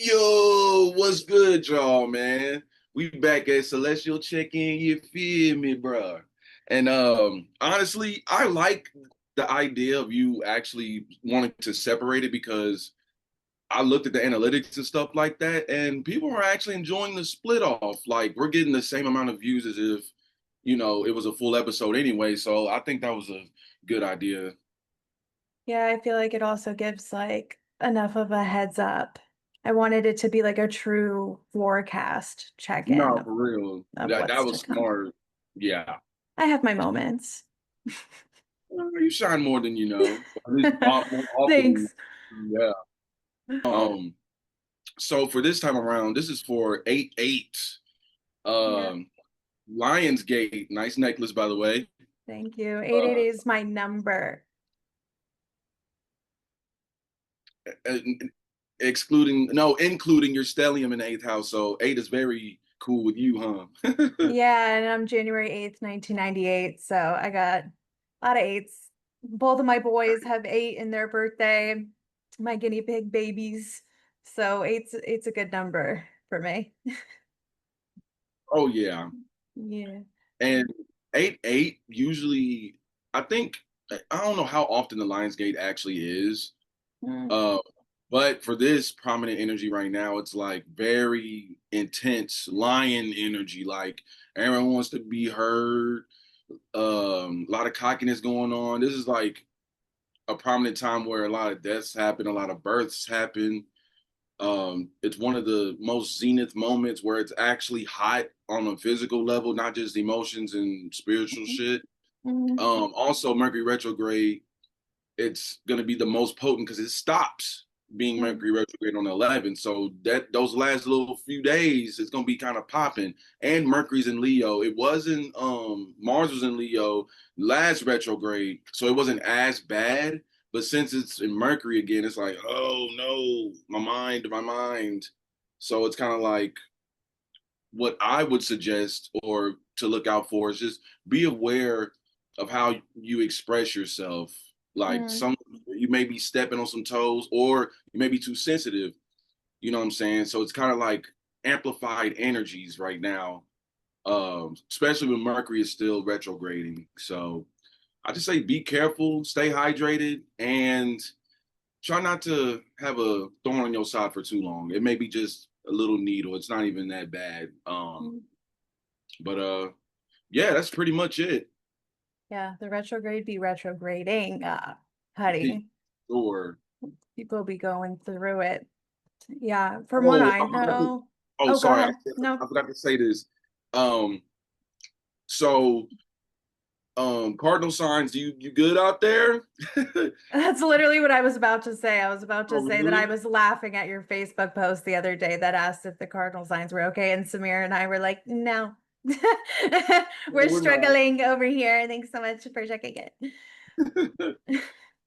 Yo, what's good, y'all, man? We back at Celestial Check-In, you feel me, bro? And honestly, I like the idea of you actually wanting to separate it because I looked at the analytics and stuff like that, and people are actually enjoying the split off. Like we're getting the same amount of views as if, it was a full episode anyway. So I think that was a good idea. Yeah, I feel like it also gives like enough of a heads up. I wanted it to be like a true forecast check-in No, of, for real. of That what's to was come. smart. Yeah. I have my moments. You shine more than you know. At least more often. Thanks. Yeah. Um. So for this time around, this is for 8-8. Yeah, Um. Lionsgate. Nice necklace, by the way. thank you. 888 Uh. is my number. uh, Excluding no, including your stellium in the eighth house. So eight is very cool with you, huh? Yeah, and I'm January 8th, 1998, so I got a lot of eights. Both of my boys have eight in their birthday, my guinea pig babies. So eight's a good number for me. Oh yeah. Yeah. And 8-8 usually, I think, I don't know how often the Lionsgate actually is. Mm. Uh, but for this prominent energy right now, it's like very intense lion energy. Like everyone wants to be heard. A lot of cockiness going on. This is like a prominent time where a lot of deaths happen, a lot of births happen. It's one of the most zenith moments where it's actually hot on a physical level, not just emotions and spiritual shit. Mhm. Also Mercury retrograde, it's going to be the most potent because it stops being Mhm. Mercury retrograde on the 11th. So that those last little few days, it's going to be kind of popping. And Mercury's in Leo. It wasn't Mars was in Leo last retrograde, so it wasn't as bad. But since it's in Mercury again, it's like, oh no, my mind. So it's kind of like what I would suggest or to look out for is just be aware of how you express yourself. Like Mhm. some you may be stepping on some toes or you may be too sensitive, you know what I'm saying? So it's kind of like amplified energies right now. Especially when Mercury is still retrograding. So I just say be careful, stay hydrated, and try not to have a thorn on your side for too long. It may be just a little needle. It's not even that bad. Mhm. But yeah, that's pretty much it. Yeah, the retrograde be retrograding, honey. Sure. People be going through it. Yeah, from what Oh, I know. oh, Oh, go sorry, ahead. No, I forgot to say this. Um, so cardinal signs, you good out there? that's literally what I was about to say. I was about to Oh, say that I really? was laughing at your Facebook post the other day that asked if the cardinal signs were okay, and Samir and I were like, no. No, We're we're not. struggling over here. Thanks so much for checking it.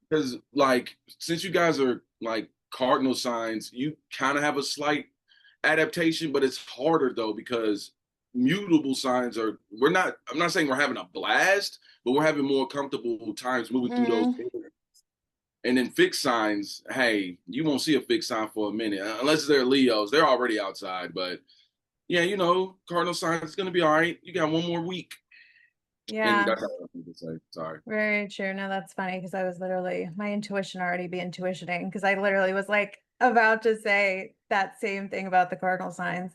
Because like since you guys are like cardinal signs, you kind of have a slight adaptation, but it's harder though because mutable signs are we're not I'm not saying we're having a blast, but we're having more comfortable times moving through those. Mm, And then fixed signs, hey, you won't see a fixed sign for a minute unless they're Leos. They're already outside, but yeah, cardinal signs it's gonna be all right. You got one more week, and yeah. that's all I need to say. Sorry. Very true. No, that's funny because I was literally my intuition already be intuitioning because I literally was like about to say that same thing about the cardinal signs.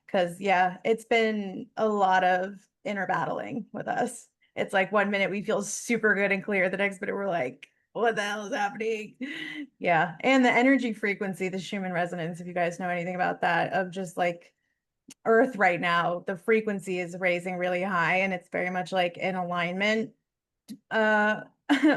Because yeah, it's been a lot of inner battling with us. It's like one minute we feel super good and clear, the next minute we're like, what the hell is happening? Yeah. And the energy frequency, the Schumann resonance, if you guys know anything about that, of just like Earth right now, the frequency is raising really high and it's very much like in alignment uh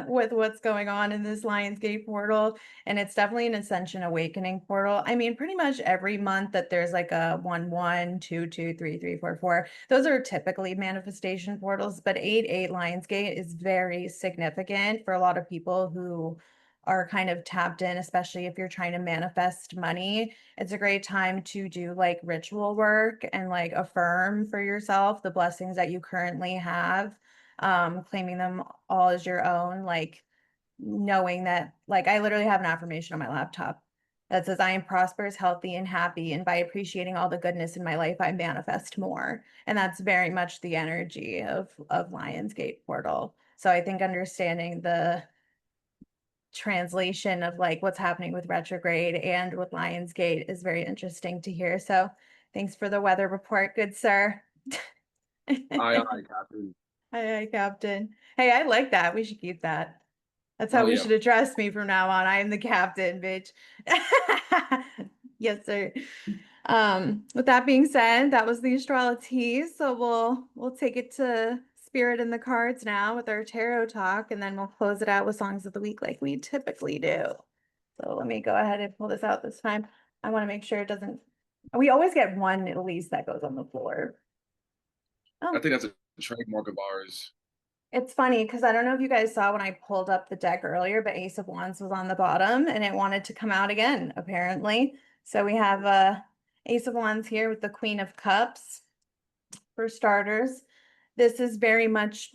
with what's going on in this Lionsgate portal, and it's definitely an ascension awakening portal. I mean, pretty much every month that there's like a 1 1 2 2 3 3 4 4, those are typically manifestation portals, but 8 8 Lionsgate is very significant for a lot of people who are kind of tapped in, especially if you're trying to manifest money. It's a great time to do like ritual work and like affirm for yourself the blessings that you currently have, claiming them all as your own, like knowing that, like, I literally have an affirmation on my laptop. that says, I am prosperous, healthy, and happy. And by appreciating all the goodness in my life, I manifest more. And that's very much the energy of Lionsgate portal. So I think understanding the translation of like what's happening with retrograde and with Lionsgate is very interesting to hear. So thanks for the weather report, good sir. Aye, aye, Captain. Aye, Captain. Hey, I like that. We should keep that. That's how Oh we yeah. should address me from now on. I am the captain, bitch. Yes, sir. With that being said, that was the Astrolo-Tea. So we'll take it to Spirit in the Cards now with our tarot talk, and then we'll close it out with songs of the week like we typically do. So let me go ahead and pull this out this time. I want to make sure it doesn't. We always get one at least that goes on the floor. I Oh, think that's a trademark of ours. it's funny because I don't know if you guys saw when I pulled up the deck earlier, but Ace of Wands was on the bottom and it wanted to come out again, apparently. So we have Ace of Wands here with the Queen of Cups for starters. This is very much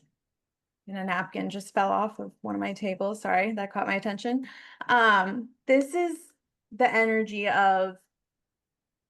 in a napkin just fell off of one of my tables. Sorry, that caught my attention. This is the energy of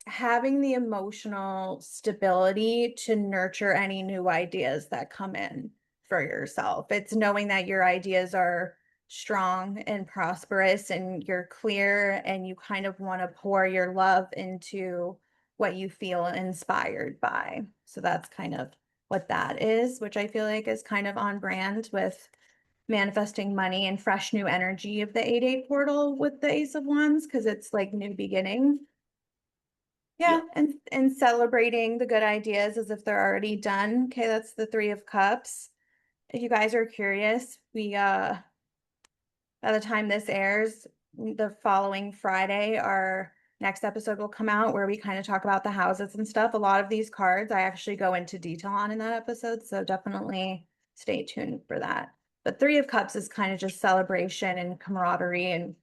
having the emotional stability to nurture any new ideas that come in for yourself. It's knowing that your ideas are strong and prosperous and you're clear and you kind of want to pour your love into what you feel inspired by. So that's kind of what that is, which I feel like is kind of on brand with manifesting money and fresh new energy of the 8-8 portal with the Ace of Wands because it's like new beginning. Yeah, Yeah. and celebrating the good ideas as if they're already done. Okay, that's the Three of Cups. If you guys are curious, we by the time this airs, the following Friday, our next episode will come out where we kind of talk about the houses and stuff. A lot of these cards I actually go into detail on in that episode, so definitely stay tuned for that. But Three of Cups is kind of just celebration and camaraderie and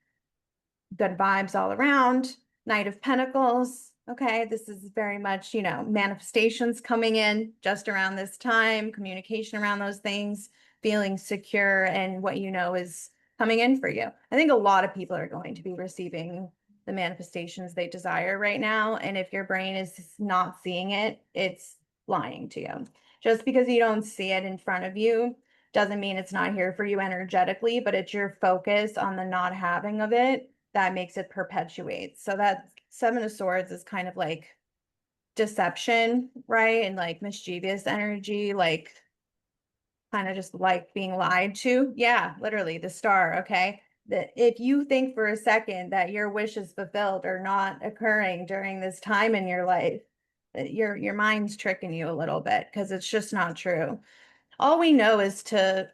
good vibes all around. Knight of Pentacles. Okay, this is very much, manifestations coming in just around this time, communication around those things, feeling secure and what you know is coming in for you. I think a lot of people are going to be receiving the manifestations they desire right now. And if your brain is not seeing it, it's lying to you. Just because you don't see it in front of you doesn't mean it's not here for you energetically, but it's your focus on the not having of it that makes it perpetuate. So that Seven of Swords is kind of like deception, right? And like mischievous energy, like kind of just like being lied to. Yeah, literally the star. Okay. That if you think for a second that your wishes fulfilled are not occurring during this time in your life, your mind's tricking you a little bit because it's just not true. All we know is to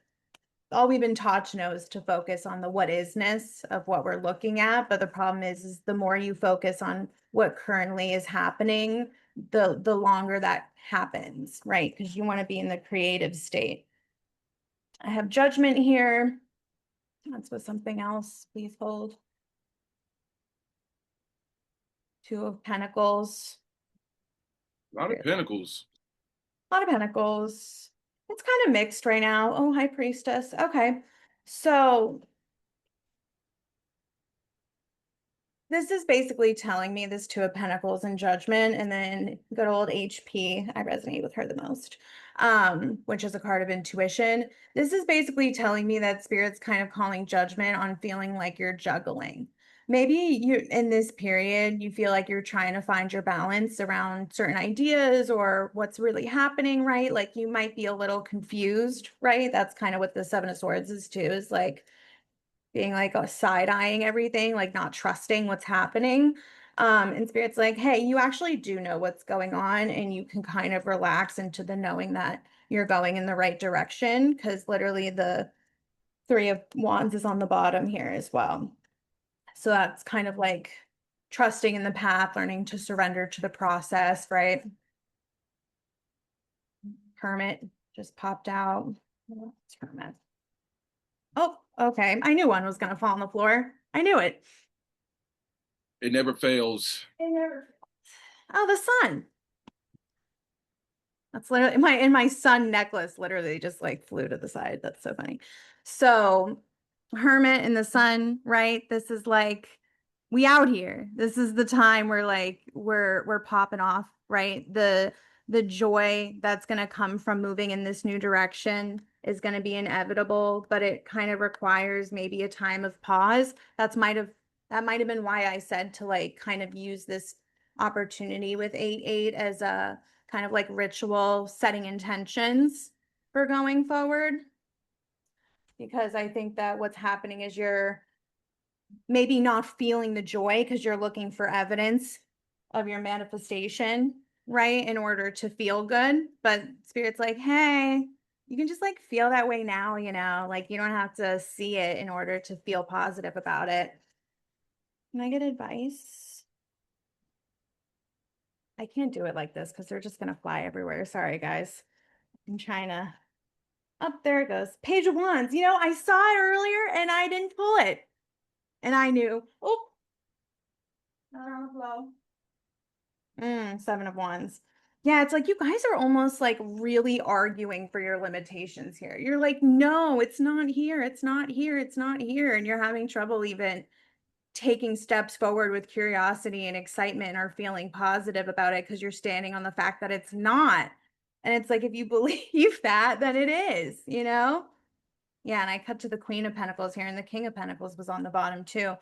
all we've been taught to know is to focus on the what isness of what we're looking at. But the problem is the more you focus on what currently is happening, the longer that happens, right? Because you want to be in the creative state. I have Judgment here. That's with something else. Please hold. Two of Pentacles. A lot of pentacles. A lot of Pentacles. It's kind of mixed right now. Oh, High Priestess. Okay. So this is basically telling me this Two of Pentacles and Judgment, and then good old HP. I resonate with her the most, which is a card of intuition. This is basically telling me that Spirit's kind of calling judgment on feeling like you're juggling. Maybe you in this period, you feel like you're trying to find your balance around certain ideas or what's really happening, right? Like you might be a little confused, right? That's kind of what the Seven of Swords is too, is like being like side-eyeing everything, like not trusting what's happening. And Spirit's like, hey, you actually do know what's going on, and you can kind of relax into the knowing that you're going in the right direction, because literally the Three of Wands is on the bottom here as well. So that's kind of like trusting in the path, learning to surrender to the process, right? Hermit just popped out. What's Hermit? Oh, okay. I knew one was going to fall on the floor. I knew it. It never fails. Oh, the sun. That's literally my sun necklace literally just like flew to the side. That's so funny. So Hermit in the sun, right? This is like we out here. This is the time where like we're popping off, right? The joy that's going to come from moving in this new direction is going to be inevitable, but it kind of requires maybe a time of pause. That might have been why I said to like kind of use this opportunity with 8-8 as a kind of like ritual setting intentions for going forward. Because I think that what's happening is you're maybe not feeling the joy because you're looking for evidence of your manifestation, right? In order to feel good. But spirit's like, hey, you can just like feel that way now, like you don't have to see it in order to feel positive about it. Can I get advice? I can't do it like this because they're just going to fly everywhere. Sorry, guys. I'm trying to. Up there it goes. Page of Wands. I saw it earlier and I didn't pull it. And I knew. Oh, not on the flow. Seven of Wands. Yeah, it's like you guys are almost like really arguing for your limitations here. You're like, no, it's not here. It's not here. It's not here. And you're having trouble even taking steps forward with curiosity and excitement or feeling positive about it because you're standing on the fact that it's not. And it's like, if you believe that, then it is. Yeah, and I cut to the Queen of Pentacles here, and the King of Pentacles was on the bottom too.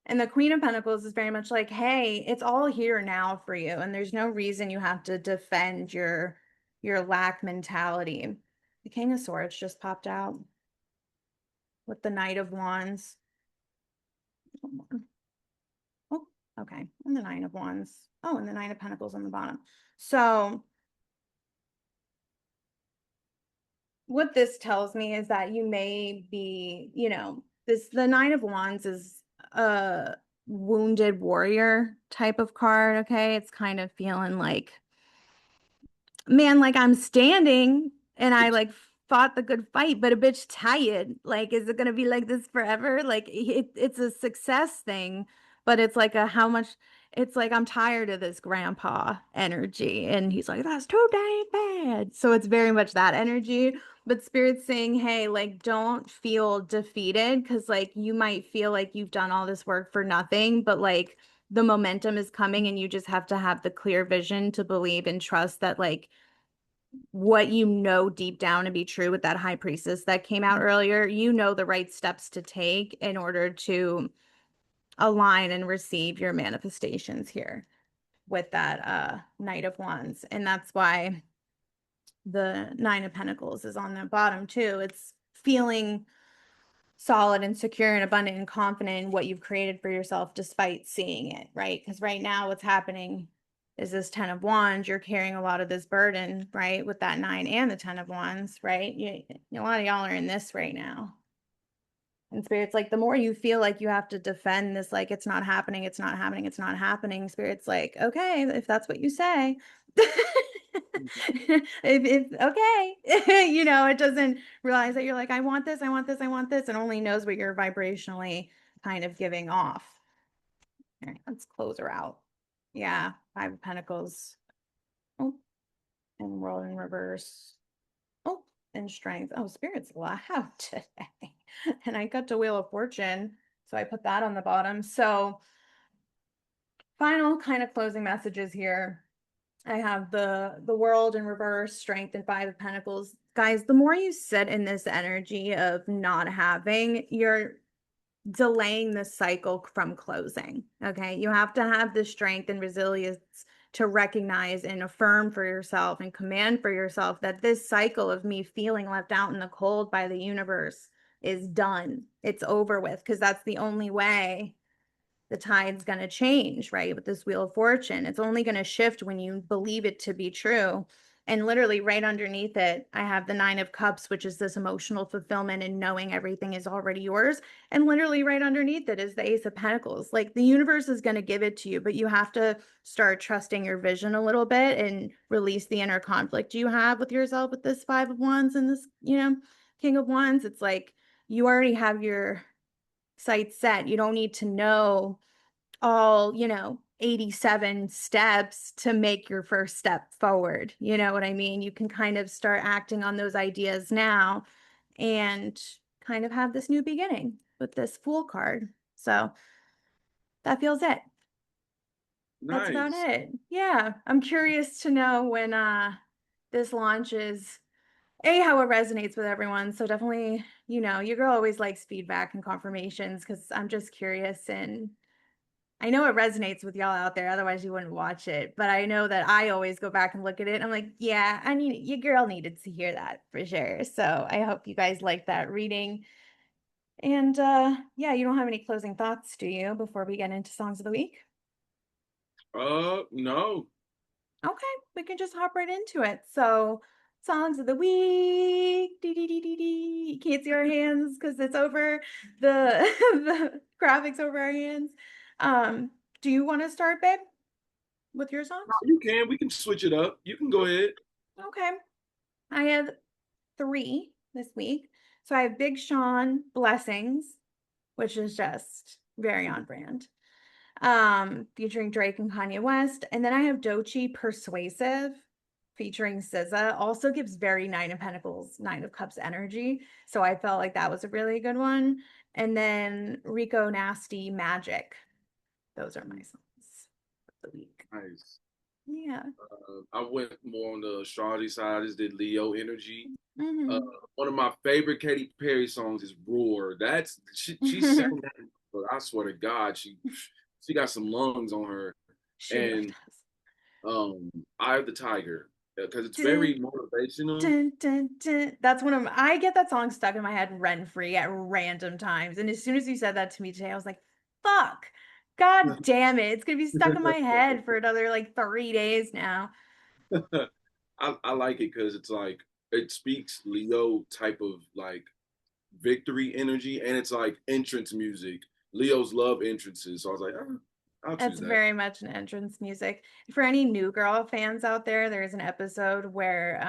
And the Queen of Pentacles is very much like, hey, it's all here now for you, and there's no reason you have to defend your lack mentality. The King of Swords just popped out with the Knight of Wands. Oh, okay, and the Nine of Wands. Oh, and the Nine of Pentacles on the bottom. So what this tells me is that you may be, the Nine of Wands is a wounded warrior type of card. Okay. It's kind of feeling like, man, like I'm standing and I like fought the good fight, but a bitch tired. Like, is it gonna be like this forever? Like it's a success thing, but it's like how much it's like I'm tired of this grandpa energy. And he's like, that's too dang bad. So it's very much that energy. But Spirit's saying, hey, like, don't feel defeated because, like, you might feel like you've done all this work for nothing, but like the momentum is coming and you just have to have the clear vision to believe and trust that, like, what you know deep down to be true with that high priestess that came out earlier, the right steps to take in order to align and receive your manifestations here with that Knight of Wands. And that's why the Nine of Pentacles is on the bottom too. It's feeling solid and secure and abundant and confident in what you've created for yourself despite seeing it, right? Because right now what's happening is this 10 of Wands, you're carrying a lot of this burden, right? With that 9 and the 10 of Wands, right? A lot of y'all are in this right now. And Spirit's like, the more you feel like you have to defend this, like, it's not happening, it's not happening, it's not happening. Spirit's like, okay, if that's what you say. if okay, it doesn't realize that you're like, I want this, I want this, I want this, and only knows what you're vibrationally kind of giving off. All right, let's close her out. Yeah, Five of Pentacles. Oh, and World in Reverse. Oh, and Strength. Oh, Spirit's loud today. And I got to Wheel of Fortune, so I put that on the bottom. So final kind of closing messages here. I have the World in Reverse, Strength, and Five of Pentacles. Guys, the more you sit in this energy of not having, you're delaying the cycle from closing. Okay. You have to have the strength and resilience to recognize and affirm for yourself and command for yourself that this cycle of me feeling left out in the cold by the universe is done. It's over with, because that's the only way the tide's going to change, right? With this Wheel of Fortune, it's only going to shift when you believe it to be true. And literally right underneath it, I have the Nine of Cups, which is this emotional fulfillment and knowing everything is already yours. And literally right underneath it is the Ace of Pentacles. Like, the universe is going to give it to you, but you have to start trusting your vision a little bit and release the inner conflict you have with yourself with this Five of Wands and this, King of Wands. It's like you already have your sights set. You don't need to know all, 87 steps to make your first step forward. You know what I mean? You can kind of start acting on those ideas now and kind of have this new beginning with this Fool card. So that feels it. That's about Nice. it. Yeah. I'm curious to know when this launches, A, how it resonates with everyone. So definitely, your girl always likes feedback and confirmations because I'm just curious, and I know it resonates with y'all out there, otherwise you wouldn't watch it. But I know that I always go back and look at it and I'm like, yeah, I need your girl needed to hear that for sure. So I hope you guys like that reading. And yeah, you don't have any closing thoughts, do you, before we get into songs of the week? No. Okay, we can just hop right into it. So, songs of the week. Dee, dee, dee, dee, dee. You can't see our hands because it's over the the graphics over our hands. Do you want to start, babe, with your No, songs? you can. We can switch it up. You can go ahead. Okay. I have three this week. So I have Big Sean Blessings, which is just very on brand. Featuring Drake and Kanye West. And then I have Doechii Persuasive featuring SZA. Also gives very Nine of Pentacles, Nine of Cups energy. So I felt like that was a really good one. And then Rico Nasty Magic. Those are my songs of the week. Nice. Yeah. I went more on the astrology side. I just did Leo energy. Uh, Hmm. one of my favorite Katy Perry songs is "Roar." She sang that, but I swear to God, she got some lungs on her. She really And does. "Eye of the Tiger" because it's Dun, very motivational. dun, dun, dun. That's one of I get that song stuck in my head rent free at random times. And as soon as you said that to me today, I was like, fuck. God damn it. It's gonna be stuck in my head for another like 3 days now. I like it because it's like it speaks Leo type of like victory energy, and it's like entrance music. Leos love entrances, so I was like, I'll It's choose that. very much an entrance music. For any New Girl fans out there, there's an episode where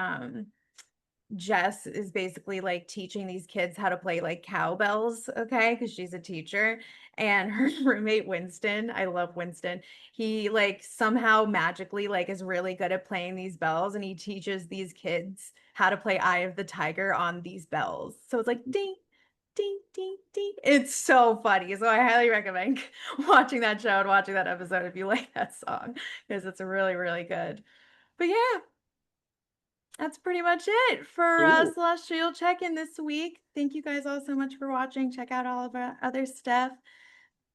Jess is basically like teaching these kids how to play like cowbells, okay? Because she's a teacher. And her roommate Winston, I love Winston. He like somehow magically like is really good at playing these bells, and he teaches these kids how to play Eye of the Tiger on these bells. So it's like ding, ding, ding, ding. It's so funny. So I highly recommend watching that show and watching that episode if you like that song, because it's really, really good. But yeah, that's pretty much it for Cool. Celestial Check-in this week. Thank you guys all so much for watching. Check out all of our other stuff.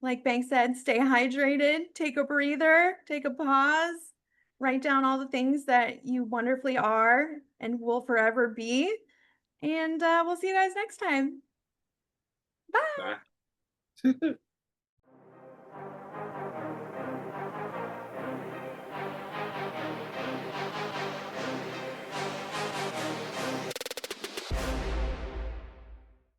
Like Bank said, stay hydrated, take a breather, take a pause, write down all the things that you wonderfully are and will forever be. And we'll see you guys next time. Bye. Bye.